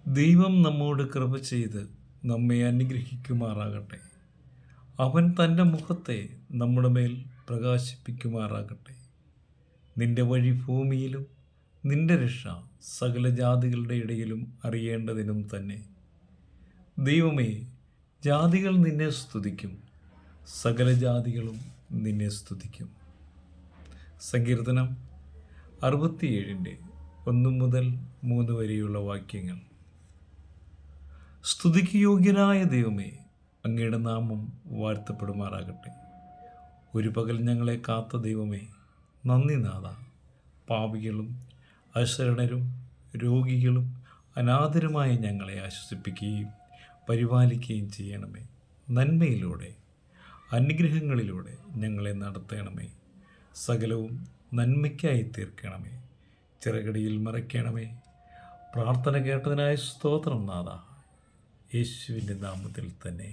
ദൈവം നമ്മോട് കൃപ ചെയ്ത് നമ്മെ അനുഗ്രഹിക്കുമാറാകട്ടെ. അവൻ തൻ്റെ മുഖത്തെ നമ്മുടെ മേൽ പ്രകാശിപ്പിക്കുമാറാകട്ടെ. നിന്റെ വഴി ഭൂമിയിലും നിന്റെ രക്ഷ സകല ജാതികളുടെ ഇടയിലും അറിയേണ്ടതിനും തന്നെ. ദൈവമേ, ജാതികൾ നിന്നെ സ്തുതിക്കും, സകല ജാതികളും നിന്നെ സ്തുതിക്കും. സങ്കീർത്തനം 67:1 മുതൽ 3 വരെയുള്ള വാക്യങ്ങൾ. സ്തുതിക്ക് യോഗ്യനായ ദൈവമേ, അങ്ങയുടെ നാമം വാഴ്ത്തപ്പെടുമാറാകട്ടെ. ഒരു പകൽ ഞങ്ങളെ കാത്ത ദൈവമേ, നന്ദി നാഥ. പാപികളും അശരണരും രോഗികളും അനാഥരുമായ ഞങ്ങളെ ആശ്വസിപ്പിക്കുകയും പരിപാലിക്കുകയും ചെയ്യണമേ. നന്മയിലൂടെ അനുഗ്രഹങ്ങളിലൂടെ ഞങ്ങളെ നടത്തണമേ. സകലവും നന്മയ്ക്കായി തീർക്കണമേ. ചിറകടിയിൽ മറയ്ക്കണമേ. പ്രാർത്ഥന കേട്ടതിനായ സ്തോത്രം നാഥ, യേശുവിൻ്റെ നാമത്തിൽ തന്നെ.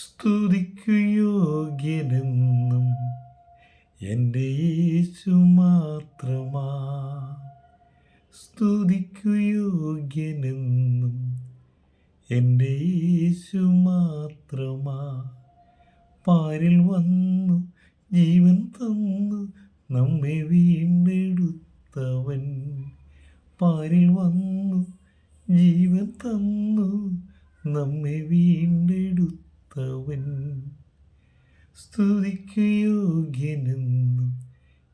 സ്തുതിക്കു യോഗ്യനെന്നും എൻ്റെ യേശു മാത്രമാ. സ്തുതിക്കു യോഗ്യനെന്നും എൻ്റെ യേശു മാത്രമാ. പാരിൽ വന്നു ജീവൻ തന്നു നമ്മെ വീണ്ടെടുത്തവൻ. പാരിൽ വന്നു ജീവൻ തന്നു നമ്മെ വീണ്ടെടുത്തവൻ. സ്തുതിക്കു യോഗ്യനെന്നും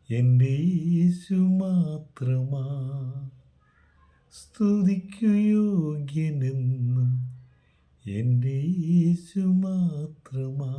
എൻ്റെ യേശു മാത്രമാ. സ്തുതിക്കു യോഗ്യനെന്നും എൻ്റെ യേശു മാത്രമാ.